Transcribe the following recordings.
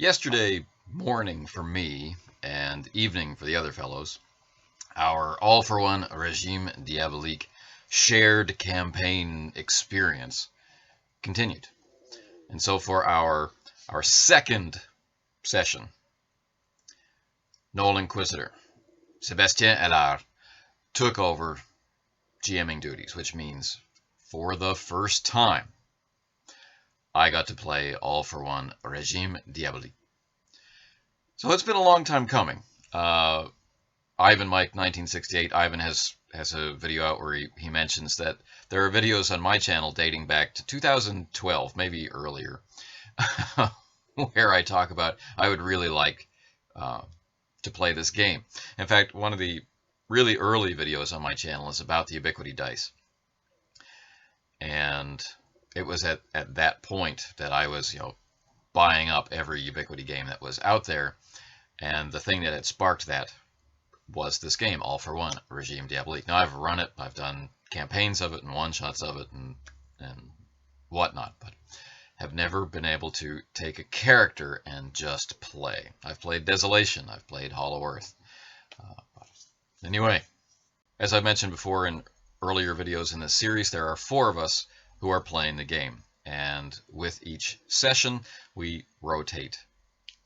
Yesterday morning for me and evening for the other fellows, our all-for-one Regime Diabolique shared campaign experience continued. And so for our second session, Noel Inquisitor, Sébastien Allard, took over GMing duties, which means for the first time, I got to play all-for-one Regime Diabolique. So it's been a long time coming. Ivan Mike 1968, Ivan has a video out where he mentions that there are videos on my channel dating back to 2012, maybe earlier, where I talk about I would really like to play this game. In fact, one of the really early videos on my channel is about the Ubiquity dice. And it was at that point that I was, buying up every Ubiquity game that was out there. And the thing that had sparked that was this game, All for One, Regime Diabolique. Now, I've run it, I've done campaigns of it and one-shots of it and whatnot, but have never been able to take a character and just play. I've played Desolation, I've played Hollow Earth. Anyway, as I mentioned before in earlier videos in this series, there are 4 of us who are playing the game. And with each session, we rotate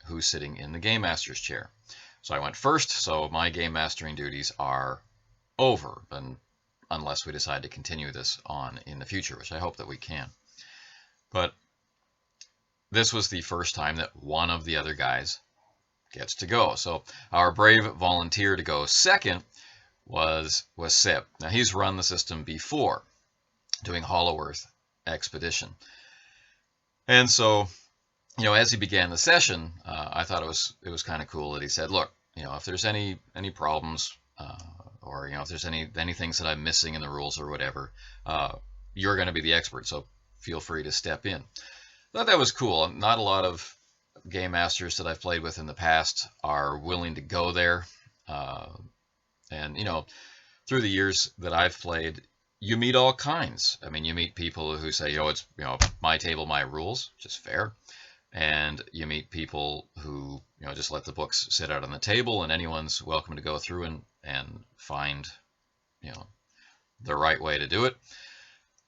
who's sitting in the Game Master's chair. So I went first, so my game mastering duties are over, and unless we decide to continue this on in the future, which I hope that we can. But this was the first time that one of the other guys gets to go. So our brave volunteer to go second was Seb. Now he's run the system before, doing Hollow Earth Expedition. And so, as he began the session, I thought it was kind of cool that he said, look, if there's any problems, or if there's any things that I'm missing in the rules or whatever, you're going to be the expert, so feel free to step in. I thought that was cool. Not a lot of game masters that I've played with in the past are willing to go there. And through the years that I've played, you meet all kinds. I mean, you meet people who say, it's my table, my rules, which is fair. And you meet people who, just let the books sit out on the table and anyone's welcome to go through and find, the right way to do it.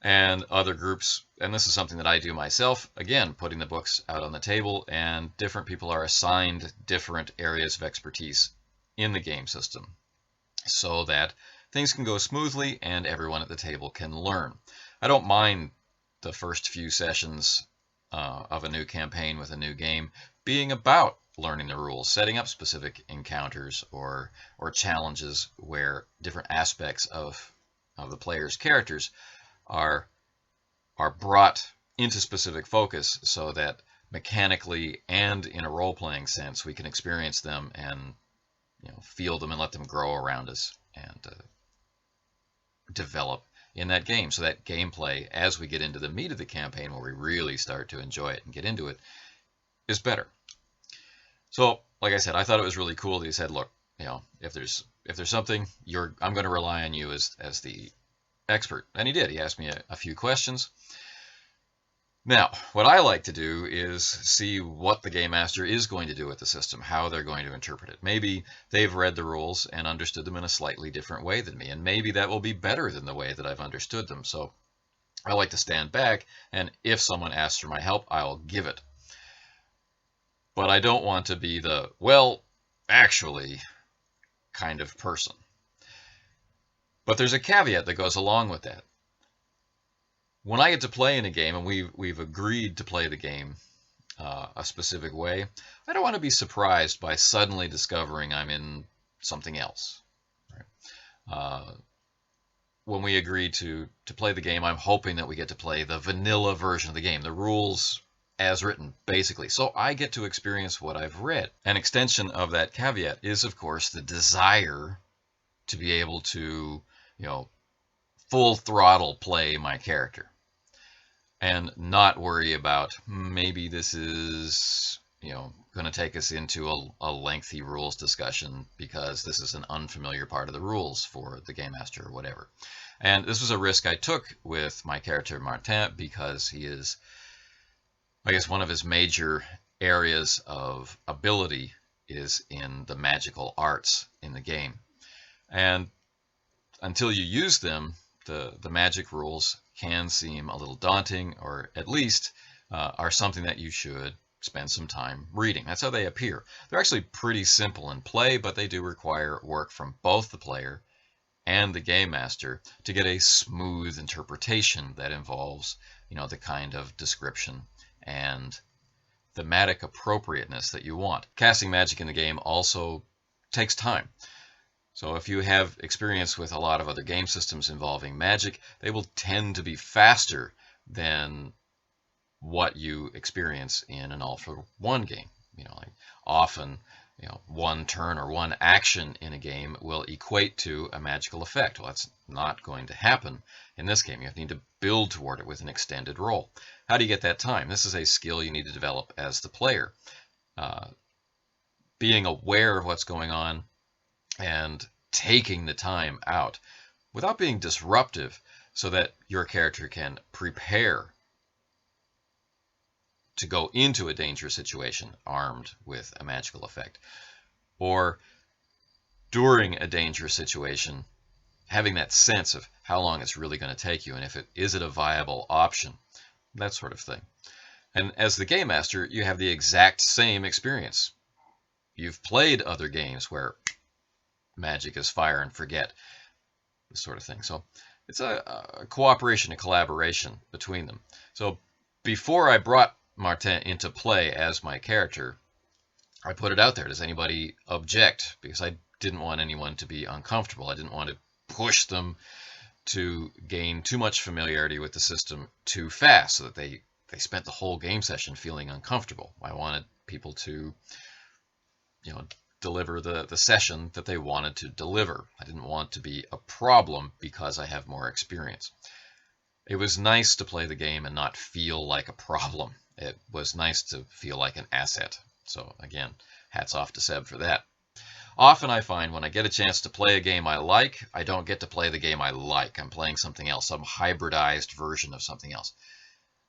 And other groups, and this is something that I do myself, again, putting the books out on the table, and different people are assigned different areas of expertise in the game system so that things can go smoothly and everyone at the table can learn. I don't mind the first few sessions of a new campaign with a new game being about learning the rules, setting up specific encounters or challenges where different aspects of the player's characters are brought into specific focus so that mechanically and in a role-playing sense we can experience them and feel them and let them grow around us and develop in that game. So that gameplay, as we get into the meat of the campaign where we really start to enjoy it and get into it, is better. So, like I said, I thought it was really cool that he said, look, if there's something, I'm going to rely on you as the expert. And he did. He asked me a few questions. Now, what I like to do is see what the Game Master is going to do with the system, how they're going to interpret it. Maybe they've read the rules and understood them in a slightly different way than me, and maybe that will be better than the way that I've understood them. So I like to stand back, and if someone asks for my help, I'll give it. But I don't want to be the, well, actually, kind of person. But there's a caveat that goes along with that. When I get to play in a game, and we've agreed to play the game a specific way, I don't want to be surprised by suddenly discovering I'm in something else. Right? When we agree to play the game, I'm hoping that we get to play the vanilla version of the game, the rules as written, basically. So I get to experience what I've read. An extension of that caveat is, of course, the desire to be able to, full throttle play my character and not worry about maybe this is, going to take us into a lengthy rules discussion because this is an unfamiliar part of the rules for the Game Master or whatever. And this was a risk I took with my character Martin because he is, I guess, one of his major areas of ability is in the magical arts in the game. And until you use them, the magic rules can seem a little daunting, or at least are something that you should spend some time reading. That's how they appear. They're actually pretty simple in play, but they do require work from both the player and the game master to get a smooth interpretation that involves, the kind of description and thematic appropriateness that you want. Casting magic in the game also takes time. So if you have experience with a lot of other game systems involving magic, they will tend to be faster than what you experience in an all-for-one game. Like often, one turn or one action in a game will equate to a magical effect. Well, that's not going to happen in this game. You need to build toward it with an extended roll. How do you get that time? This is a skill you need to develop as the player. Being aware of what's going on and taking the time out without being disruptive so that your character can prepare to go into a dangerous situation armed with a magical effect, or during a dangerous situation having that sense of how long it's really going to take you and if it is it a viable option, that sort of thing. And as the game master, you have the exact same experience. You've played other games where magic is fire and forget, this sort of thing. So it's a cooperation, a collaboration between them. So before I brought Martin into play as my character, I put it out there. Does anybody object? Because I didn't want anyone to be uncomfortable. I didn't want to push them to gain too much familiarity with the system too fast so that they spent the whole game session feeling uncomfortable. I wanted people to, deliver the session that they wanted to deliver. I didn't want to be a problem because I have more experience. It was nice to play the game and not feel like a problem. It was nice to feel like an asset. So again, hats off to Seb for that. Often I find when I get a chance to play a game I like, I don't get to play the game I like. I'm playing something else, some hybridized version of something else.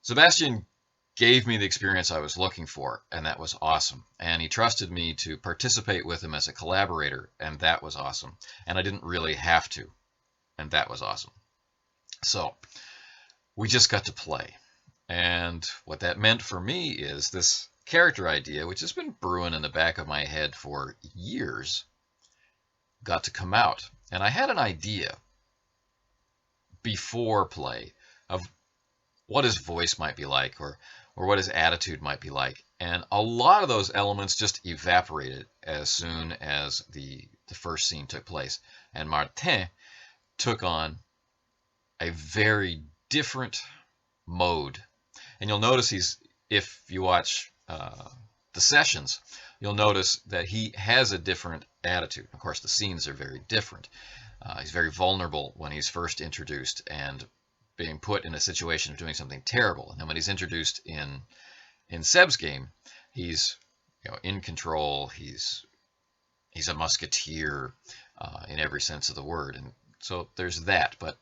Sebastian gave me the experience I was looking for, and that was awesome. And he trusted me to participate with him as a collaborator, and that was awesome. And I didn't really have to, and that was awesome. So we just got to play. And what that meant for me is this character idea, which has been brewing in the back of my head for years, got to come out. And I had an idea before play of what his voice might be like, or what his attitude might be like. And a lot of those elements just evaporated as soon as the first scene took place. And Martin took on a very different mode. And you'll notice if you watch the sessions, you'll notice that he has a different attitude. Of course, the scenes are very different. He's very vulnerable when he's first introduced and being put in a situation of doing something terrible. And then when he's introduced in Seb's game, he's in control. He's a musketeer in every sense of the word. And so there's that. But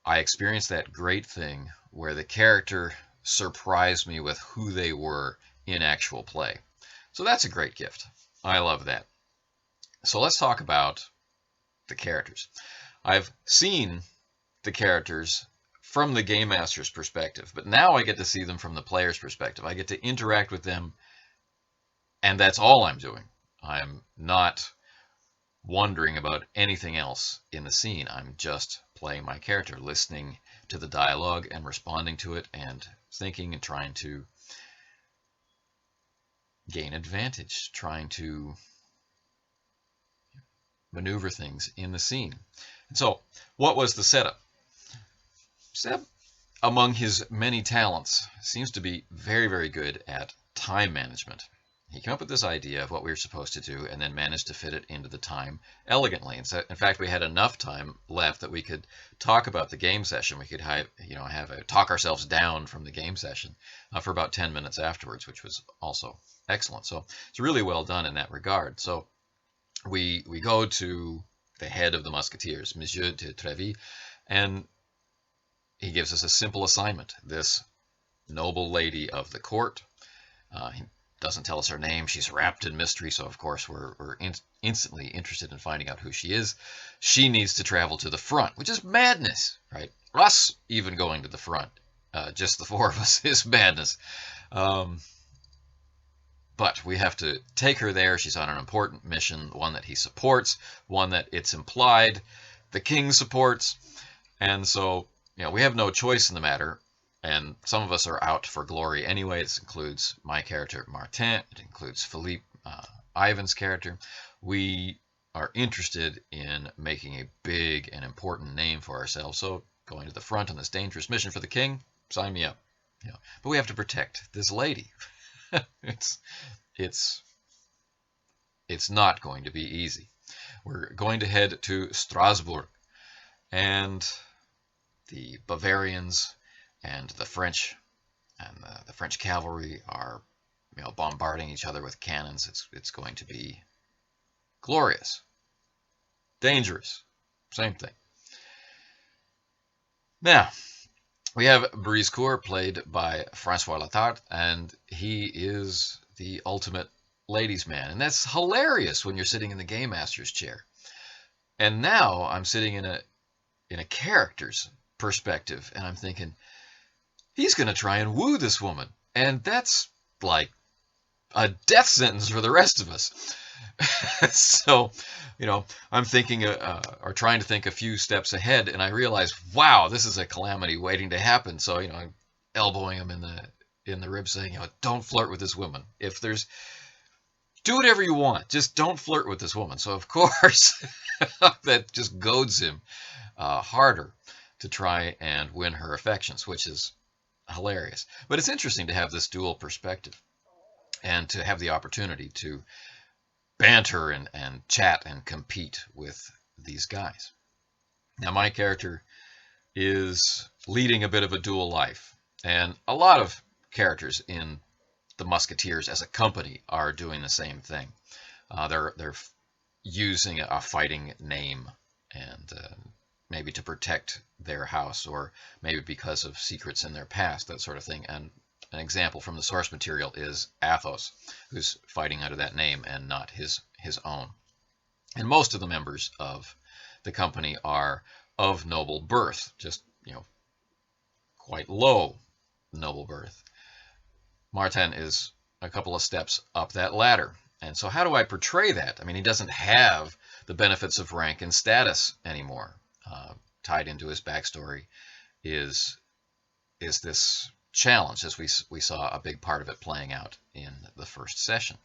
I experienced that great thing where the character surprised me with who they were in actual play. So that's a great gift. I love that. So let's talk about the characters. I've seen the characters from the game master's perspective, but now I get to see them from the player's perspective. I get to interact with them, and that's all I'm doing. I'm not wondering about anything else in the scene. I'm just playing my character, listening to the dialogue and responding to it and thinking and trying to gain advantage, trying to maneuver things in the scene. And so, what was the setup? Seb, among his many talents, seems to be very, very good at time management. He came up with this idea of what we were supposed to do and then managed to fit it into the time elegantly. And so, in fact, we had enough time left that we could talk about the game session. We could talk ourselves down from the game session for about 10 minutes afterwards, which was also excellent. So it's really well done in that regard. So we go to the head of the Musketeers, Monsieur de Treville, and he gives us a simple assignment. This noble lady of the court He doesn't tell us her name. She's wrapped in mystery, so of course we're instantly interested in finding out who she is. She needs to travel to the front, which is madness, right? Us even going to the front, just the four of us, is madness. But we have to take her there. She's on an important mission, one that he supports, one that it's implied the king supports. And so, we have no choice in the matter. And some of us are out for glory anyway. This includes my character, Martin. It includes Philippe, Ivan's character. We are interested in making a big and important name for ourselves. So going to the front on this dangerous mission for the king, sign me up. But we have to protect this lady. It's not going to be easy. We're going to head to Strasbourg, and the Bavarians and the French cavalry are bombarding each other with cannons. It's going to be glorious, dangerous, same thing. Now, we have Briscourt, played by Francois Letarte, and he is the ultimate ladies' man. And that's hilarious when you're sitting in the Game Master's chair. And now I'm sitting in a character's perspective, and I'm thinking, he's going to try and woo this woman. And that's like a death sentence for the rest of us. So, I'm thinking or trying to think a few steps ahead, and I realize, wow, this is a calamity waiting to happen. So, I'm elbowing him in the ribs, saying, don't flirt with this woman. Do whatever you want, just don't flirt with this woman. So, of course, that just goads him harder to try and win her affections, which is hilarious. But it's interesting to have this dual perspective and to have the opportunity to banter and chat and compete with these guys. Now, my character is leading a bit of a dual life, and a lot of characters in the Musketeers as a company are doing the same thing. They're using a fighting name, and maybe to protect their house, or maybe because of secrets in their past, that sort of thing. And an example from the source material is Athos, who's fighting under that name and not his own. And most of the members of the company are of noble birth, just, quite low noble birth. Martin is a couple of steps up that ladder. And so how do I portray that? I mean, he doesn't have the benefits of rank and status anymore. Tied into his backstory is this challenge, as we saw a big part of it playing out in the first session.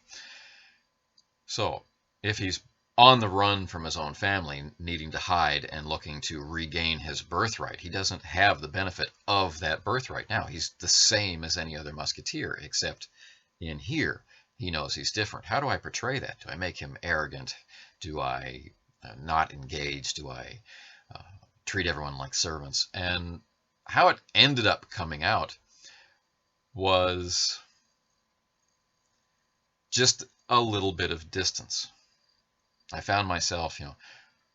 So if he's on the run from his own family, needing to hide and looking to regain his birthright, he doesn't have the benefit of that birthright now. He's the same as any other musketeer, except in here he knows he's different. How do I portray that? Do I make him arrogant? Do I not engage? Do I treat everyone like servants? And how it ended up coming out was just a little bit of distance. I found myself,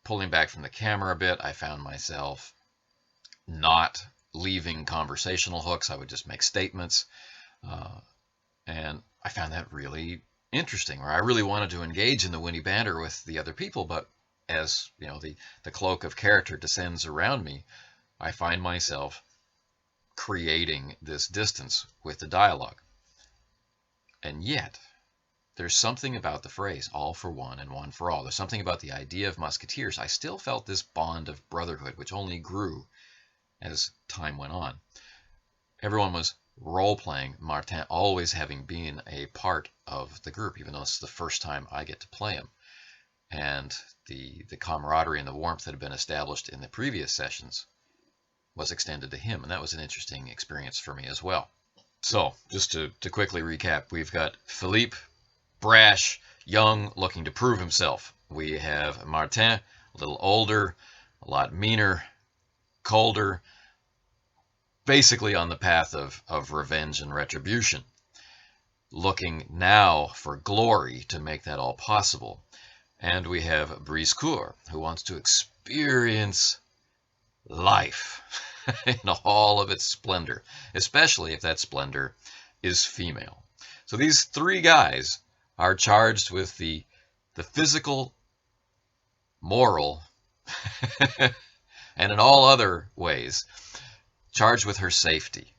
pulling back from the camera a bit. I found myself not leaving conversational hooks. I would just make statements. And I found that really interesting, where I really wanted to engage in the witty banter with the other people, but as the cloak of character descends around me, I find myself creating this distance with the dialogue. And yet, there's something about the phrase, all for one and one for all. There's something about the idea of musketeers. I still felt this bond of brotherhood, which only grew as time went on. Everyone was role-playing, Martin always having been a part of the group, even though it's the first time I get to play him. And the camaraderie and the warmth that had been established in the previous sessions was extended to him, and that was an interesting experience for me as well. So, just to quickly recap, we've got Philippe, brash, young, looking to prove himself. We have Martin, a little older, a lot meaner, colder, basically on the path of revenge and retribution, looking now for glory to make that all possible. And we have Briscourt, who wants to experience life in all of its splendor, especially if that splendor is female. So these three guys are charged with the physical, moral, and in all other ways, charged with her safety.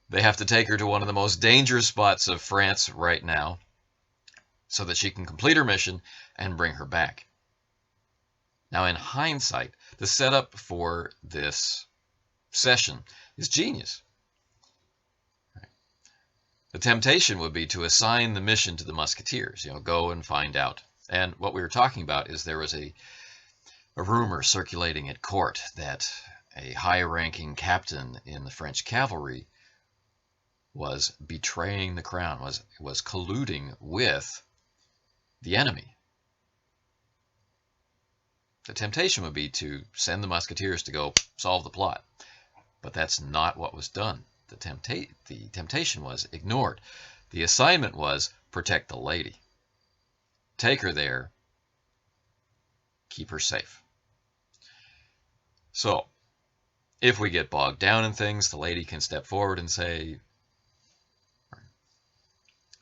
They have to take her to one of the most dangerous spots of France right now so that she can complete her mission and bring her back. Now, in hindsight, the setup for this session is genius. The temptation would be to assign the mission to the Musketeers, go and find out. And what we were talking about is there was a rumor circulating at court that a high-ranking captain in the French cavalry was betraying the crown, was colluding with the enemy. The temptation would be to send the Musketeers to go solve the plot, but that's not what was done. The temptation was ignored. The assignment was protect the lady. Take her there. Keep her safe. So, if we get bogged down in things, the lady can step forward and say,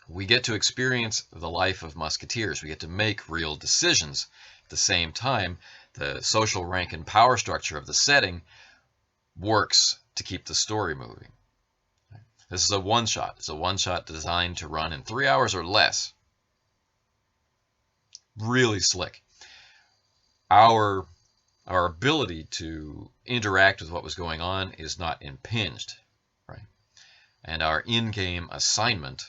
we get to experience the life of Musketeers. We get to make real decisions. At the same time, the social rank and power structure of the setting works to keep the story moving. This is a one-shot. It's a one-shot designed to run in 3 hours or less. Really slick. Our ability to interact with what was going on is not impinged, right? And our in-game assignment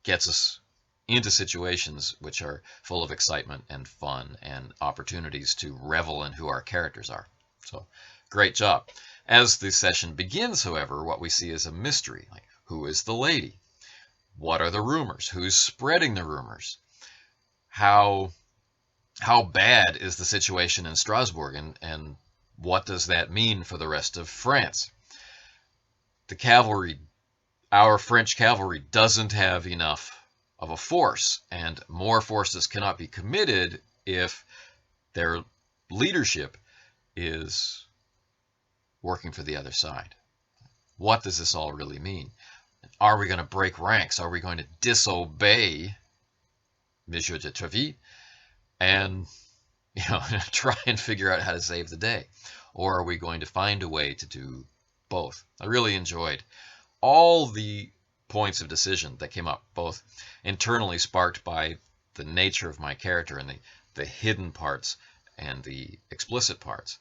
gets us into situations which are full of excitement and fun and opportunities to revel in who our characters are. So, great job. As the session begins, however, what we see is a mystery. Like, who is the lady? What are the rumors? Who's spreading the rumors? How bad is the situation in Strasbourg, and what does that mean for the rest of France? The cavalry, our French cavalry, doesn't have enough of a force, and more forces cannot be committed if their leadership is working for the other side. What does this all really mean? Are we going to break ranks? Are we going to disobey Monsieur de Treville and try and figure out how to save the day? Or are we going to find a way to do both? I really enjoyed all the points of decision that came up, both internally sparked by the nature of my character and the hidden parts and the explicit parts.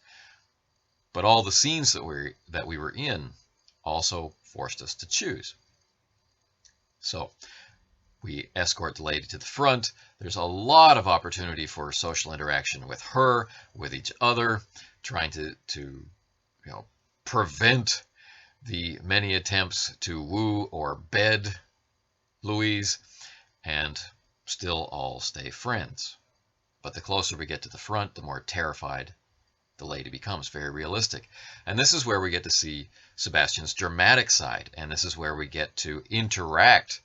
But all the scenes that we were in also forced us to choose. So we escort the lady to the front. There's a lot of opportunity for social interaction with her, with each other, trying to prevent the many attempts to woo or bed Louise, and still all stay friends. But the closer we get to the front, the more terrified the lady becomes. Very realistic. And this is where we get to see Sebastian's dramatic side, and this is where we get to interact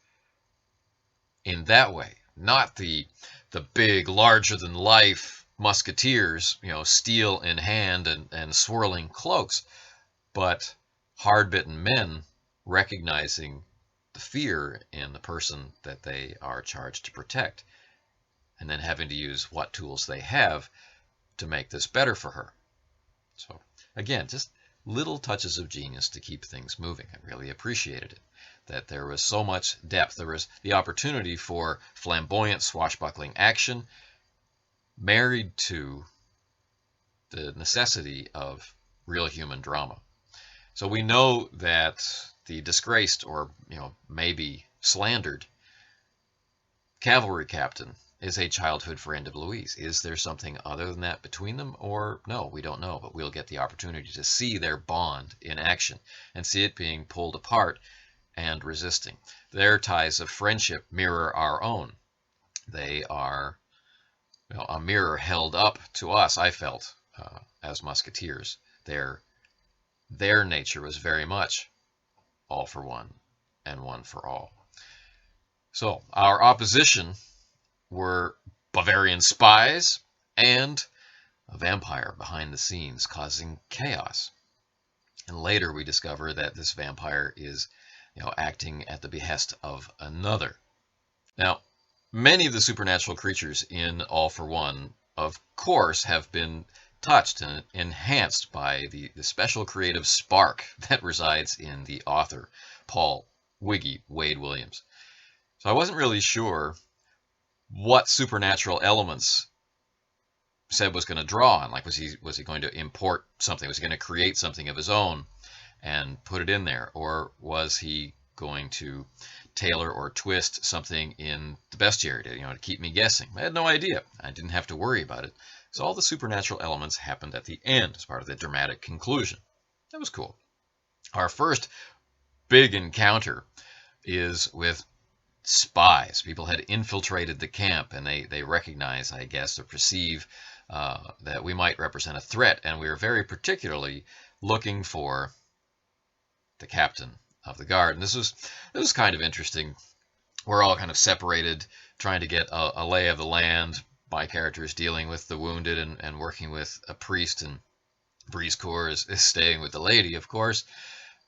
in that way. Not the big, larger-than-life musketeers, steel in hand and swirling cloaks, but hard-bitten men recognizing the fear in the person that they are charged to protect, and then having to use what tools they have to make this better for her. So, again, just little touches of genius to keep things moving. I really appreciated it, that there was so much depth. There was the opportunity for flamboyant, swashbuckling action married to the necessity of real human drama. So we know that the disgraced or maybe slandered cavalry captain is a childhood friend of Louise. Is there something other than that between them? Or no, we don't know, but we'll get the opportunity to see their bond in action and see it being pulled apart and resisting. Their ties of friendship mirror our own. They are a mirror held up to us, I felt, as musketeers. Their nature was very much all for one and one for all. So our opposition were Bavarian spies and a vampire behind the scenes causing chaos. And later we discover that this vampire is acting at the behest of another. Now, many of the supernatural creatures in All for One, of course, have been touched and enhanced by the special creative spark that resides in the author, Paul Wiggy Wade Williams. So I wasn't really sure what supernatural elements Seb was going to draw on. Like, was he going to import something? Was he going to create something of his own and put it in there? Or was he going to tailor or twist something in the bestiary to keep me guessing? I had no idea. I didn't have to worry about it. So all the supernatural elements happened at the end as part of the dramatic conclusion. That was cool. Our first big encounter is with spies. People had infiltrated the camp, and they recognize, I guess, or perceive that we might represent a threat, and we were very particularly looking for the captain of the guard. And this was kind of interesting. We're all kind of separated, trying to get a lay of the land. My character is dealing with the wounded and working with a priest, and Briscoe is staying with the lady, of course.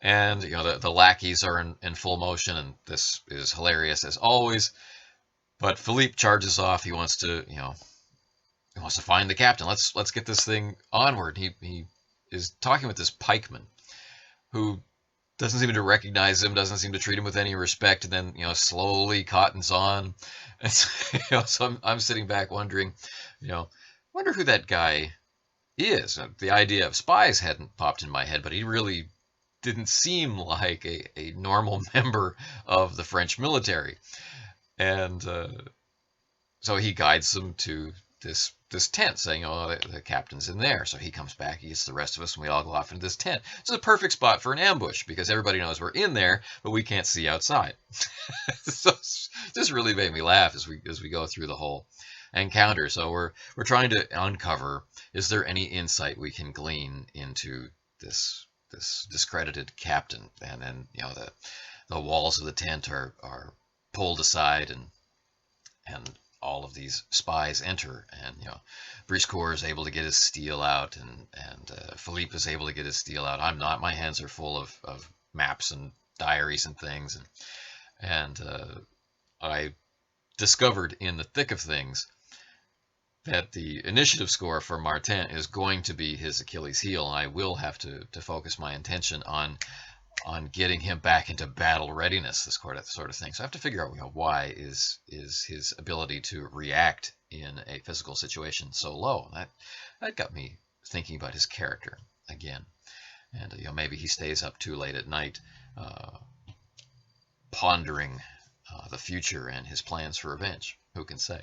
And the lackeys are in full motion, and this is hilarious as always. But Philippe charges off. He wants to find the captain. Let's get this thing onward. He is talking with this pikeman who doesn't seem to recognize him, doesn't seem to treat him with any respect, and then slowly cottons on. And so I'm sitting back wondering, wonder who that guy is. The idea of spies hadn't popped in my head, but he really didn't seem like a normal member of the French military. And so he guides them to this tent, saying, the captain's in there. So he comes back, he gets the rest of us, and we all go off into this tent. It's a perfect spot for an ambush, because everybody knows we're in there, but we can't see outside. So this really made me laugh as we go through the whole encounter. So we're trying to uncover, is there any insight we can glean into this discredited captain? And then the walls of the tent are pulled aside, and all of these spies enter, and Briscoe is able to get his steel out, and Philippe is able to get his steel out. I'm not. My hands are full of maps and diaries and things, and I discovered in the thick of things that the initiative score for Martin is going to be his Achilles heel, and I will have to focus my attention on getting him back into battle readiness, this sort of thing. So I have to figure out why is his ability to react in a physical situation so low. That got me thinking about his character again, and maybe he stays up too late at night, pondering the future and his plans for revenge. Who can say?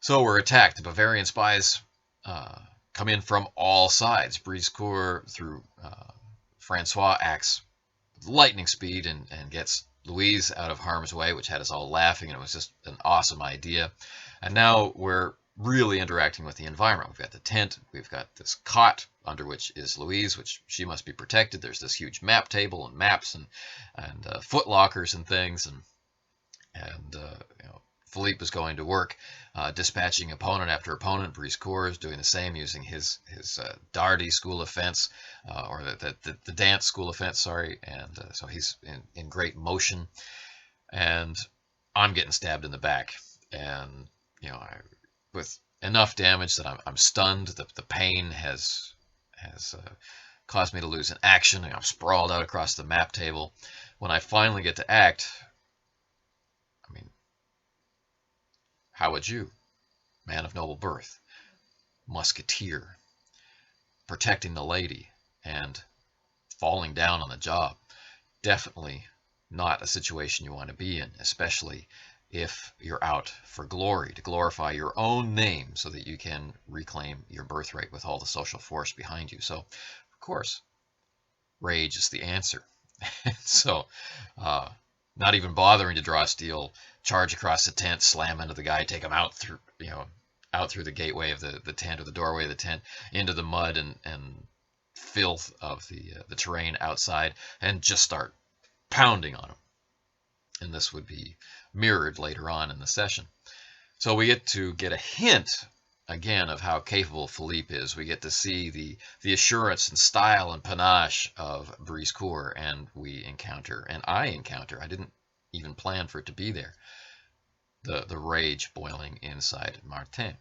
So we're attacked. The Bavarian spies come in from all sides. Briscoe, through Francois, acts with lightning speed and gets Louise out of harm's way, which had us all laughing, and it was just an awesome idea. And now we're really interacting with the environment. We've got the tent, we've got this cot under which is Louise, which she must be protected. There's this huge map table and maps and foot lockers and things, and Philippe is going to work dispatching opponent after opponent. Briscoe is doing the same, using his Dardy school of fence, or the dance school of fence, sorry. And so he's in great motion, and I'm getting stabbed in the back, and with enough damage that I'm stunned. The pain has caused me to lose an action. I'm sprawled out across the map table. When I finally get to act, how would you, man of noble birth, musketeer, protecting the lady, and falling down on the job? Definitely not a situation you want to be in, especially if you're out for glory, to glorify your own name so that you can reclaim your birthright with all the social force behind you. So, of course, rage is the answer. So, not even bothering to draw steel, charge across the tent, slam into the guy, take him out through the gateway of the tent, or the doorway of the tent, into the mud and filth of the terrain outside, and just start pounding on him. And this would be mirrored later on in the session. So we get a hint again, of how capable Philippe is. We get to see the assurance and style and panache of Briscourt, and I encounter, I didn't even plan for it to be there, the rage boiling inside Martin.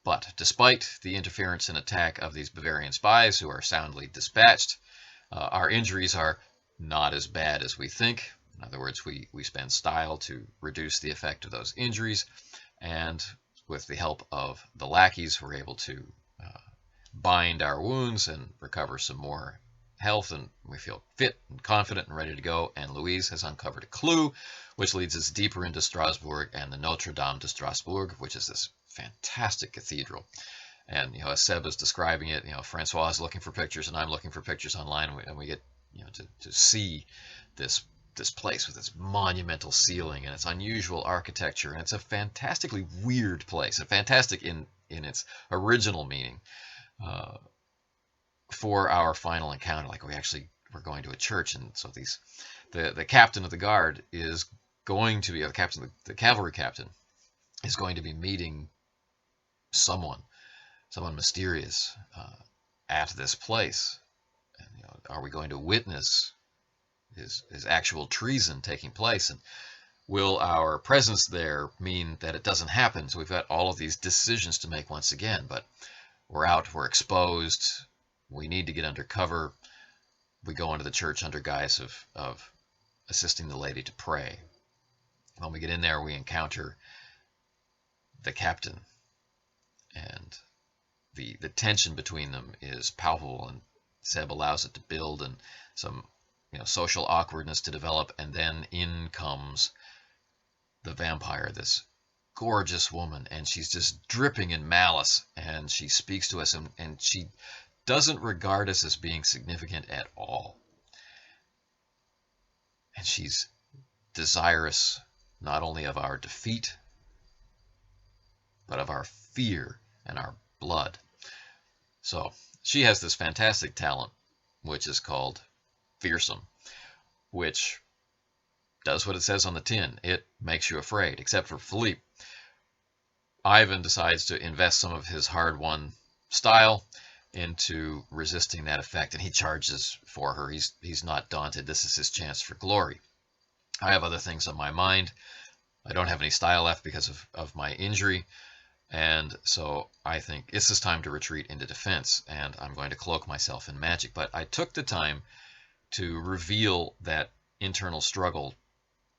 But despite the interference and attack of these Bavarian spies, who are soundly dispatched, our injuries are not as bad as we think. In other words, we spend style to reduce the effect of those injuries, and with the help of the lackeys, we're able to bind our wounds and recover some more health, and we feel fit and confident and ready to go. And Louise has uncovered a clue, which leads us deeper into Strasbourg and the Notre Dame de Strasbourg, which is this fantastic cathedral. And as Seb is describing it, Francois is looking for pictures, and I'm looking for pictures online, and we get to see this place with its monumental ceiling and its unusual architecture, and it's a fantastically weird place, and fantastic in its original meaning. For our final encounter, like we're going to a church, and so the captain of the guard is going to be the cavalry captain is going to be meeting someone mysterious at this place. And, are we going to witness his actual treason taking place? And will our presence there mean that it doesn't happen? So we've got all of these decisions to make once again, but we're out, we're exposed, we need to get under cover. We go into the church under guise of assisting the lady to pray. When we get in there, we encounter the captain, and the tension between them is palpable, and Seb allows it to build, and some social awkwardness to develop, and then in comes the vampire, this gorgeous woman, and she's just dripping in malice, and she speaks to us, and she doesn't regard us as being significant at all. And she's desirous not only of our defeat, but of our fear and our blood. So she has this fantastic talent, which is called fearsome, which does what it says on the tin. It makes you afraid, except for Philippe. Ivan decides to invest some of his hard-won style into resisting that effect, and he charges for her. He's not daunted. This is his chance for glory. I have other things on my mind. I don't have any style left because of my injury, and so I think it's this time to retreat into defense, and I'm going to cloak myself in magic. But I took the time to reveal that internal struggle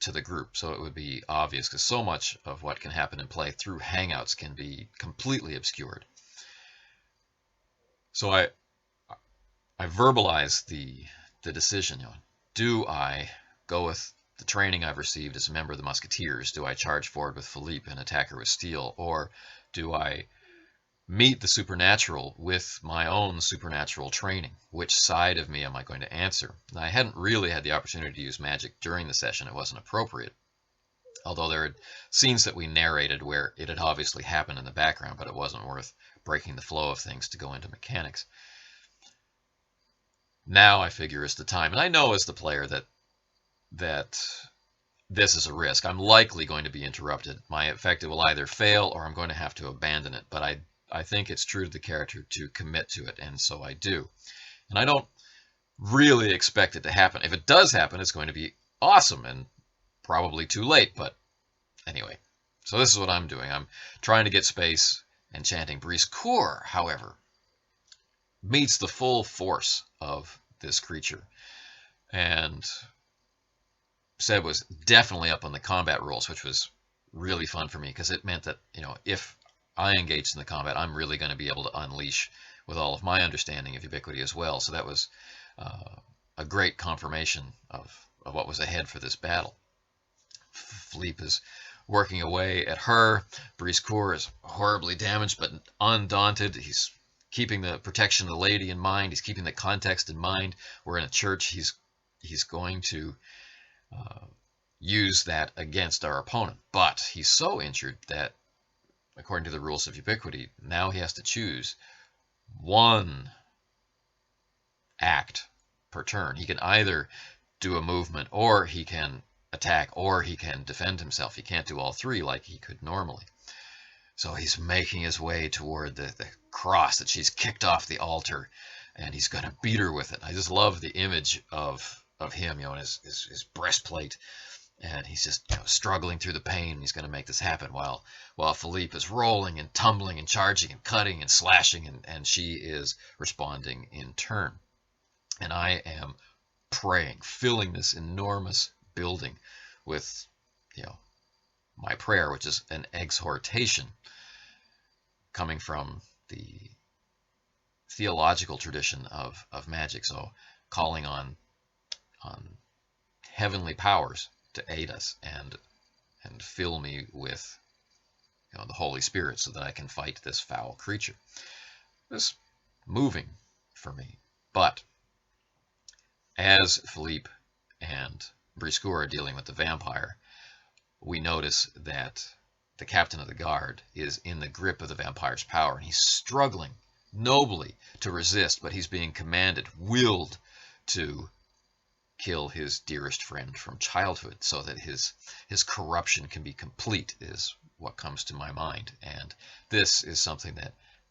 to the group, so it would be obvious, because so much of what can happen in play through hangouts can be completely obscured. So I verbalized the decision. Do I go with the training I've received as a member of the Musketeers? Do I charge forward with Philippe and attack her with steel? Or do I meet the supernatural with my own supernatural training? Which side of me am I going to answer? Now, I hadn't really had the opportunity to use magic during the session. It wasn't appropriate. Although there are scenes that we narrated where it had obviously happened in the background, but it wasn't worth breaking the flow of things to go into mechanics. Now I figure is the time, and I know as the player that this is a risk. I'm likely going to be interrupted. My effective will either fail or I'm going to have to abandon it, but I think it's true to the character to commit to it, and so I do. And I don't really expect it to happen. If it does happen, it's going to be awesome and probably too late, but anyway. So this is what I'm doing. I'm trying to get space, and chanting Briscourt, however, meets the full force of this creature. And Seb was definitely up on the combat rules, which was really fun for me, because it meant that, if I engaged in the combat, I'm really going to be able to unleash with all of my understanding of ubiquity as well. So that was a great confirmation of what was ahead for this battle. Philippe is working away at her. Briscourt is horribly damaged but undaunted. He's keeping the protection of the lady in mind. He's keeping the context in mind. We're in a church. He's going to use that against our opponent. But he's so injured that, according to the rules of ubiquity, now he has to choose one act per turn. He can either do a movement, or he can attack, or he can defend himself. He can't do all three like he could normally. So he's making his way toward the cross that she's kicked off the altar, and he's going to beat her with it. I just love the image of him, in his breastplate, and he's just struggling through the pain. He's going to make this happen while Philippe is rolling and tumbling and charging and cutting and slashing, and she is responding in turn. And I am praying, filling this enormous building with my prayer, which is an exhortation coming from the theological tradition of magic. So calling on heavenly powers to aid us and fill me with the Holy Spirit so that I can fight this foul creature. This moving for me. But as Philippe and Briscoe are dealing with the vampire, we notice that the captain of the guard is in the grip of the vampire's power, and he's struggling nobly to resist, but he's being commanded, willed to kill his dearest friend from childhood so that his corruption can be complete, is what comes to my mind. And this is something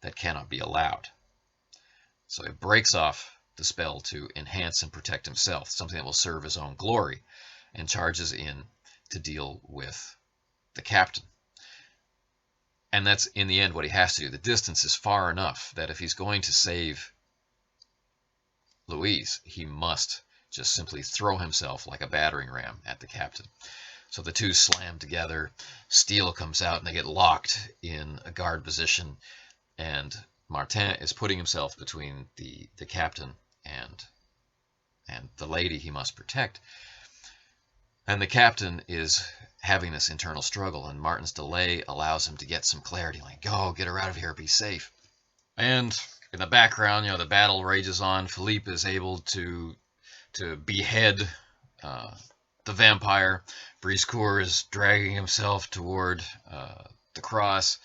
that cannot be allowed. So he breaks off the spell to enhance and protect himself, something that will serve his own glory, and charges in to deal with the captain. And that's, in the end, what he has to do. The distance is far enough that if he's going to save Louise, he must just simply throw himself like a battering ram at the captain. So the two slam together, steel comes out, and they get locked in a guard position, and Martin is putting himself between the captain and the lady he must protect. And the captain is having this internal struggle, and Martin's delay allows him to get some clarity, like, go, get her out of here, be safe. And in the background, the battle rages on. Philippe is able to behead the vampire. Briscoe is dragging himself toward the cross,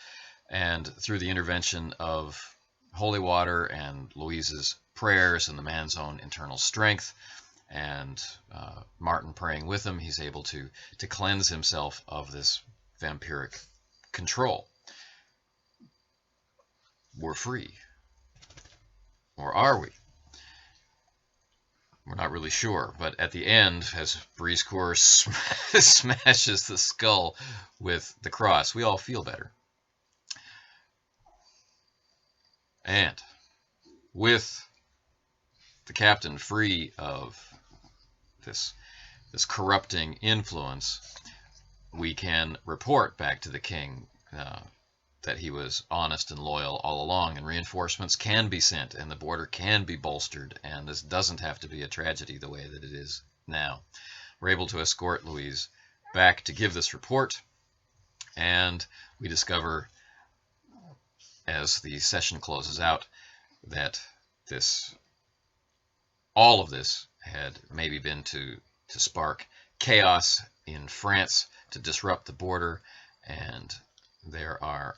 and through the intervention of holy water and Louise's prayers and the man's own internal strength, and Martin praying with him, he's able to cleanse himself of this vampiric control. We're free. Or are we? We're not really sure, but at the end, as Briscoe smashes the skull with the cross, we all feel better. And with the captain free of this corrupting influence, we can report back to the king that he was honest and loyal all along, and reinforcements can be sent, and the border can be bolstered, and this doesn't have to be a tragedy the way that it is now. We're able to escort Louise back to give this report, and we discover, as the session closes out, that all of this had maybe been to spark chaos in France, to disrupt the border, and there are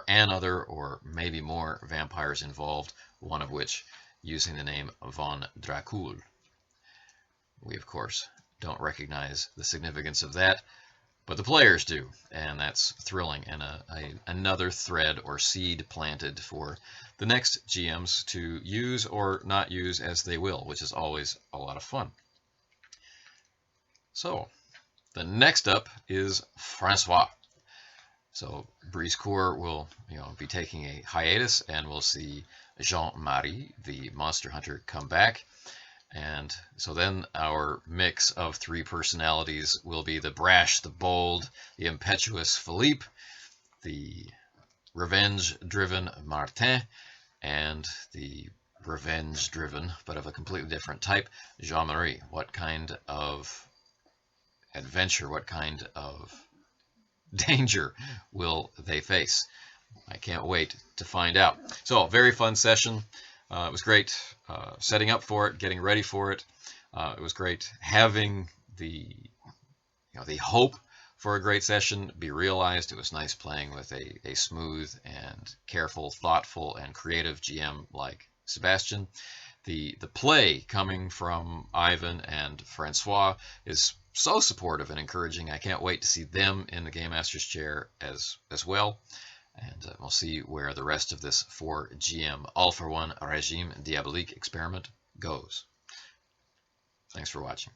another or maybe more vampires involved, one of which using the name Von Dracul. We, of course, don't recognize the significance of that, but the players do, and that's thrilling, and another thread or seed planted for the next GMs to use or not use as they will, which is always a lot of fun. So, the next up is Francois. So Briscoe will be taking a hiatus, and we'll see Jean-Marie, the monster hunter, come back. And so then our mix of three personalities will be the brash, the bold, the impetuous Philippe, the revenge-driven Martin, and the revenge-driven, but of a completely different type, Jean-Marie. What kind of adventure, what kind of danger will they face? I can't wait to find out. So, very fun session. It was great setting up for it, getting ready for it. It was great having the hope for a great session be realized. It was nice playing with a smooth and careful, thoughtful, and creative GM like Sebastian. The play coming from Ivan and Francois is so supportive and encouraging. I can't wait to see them in the Game Master's chair as well. And we'll see where the rest of this 4GM all-for-one Regime Diabolique experiment goes. Thanks for watching.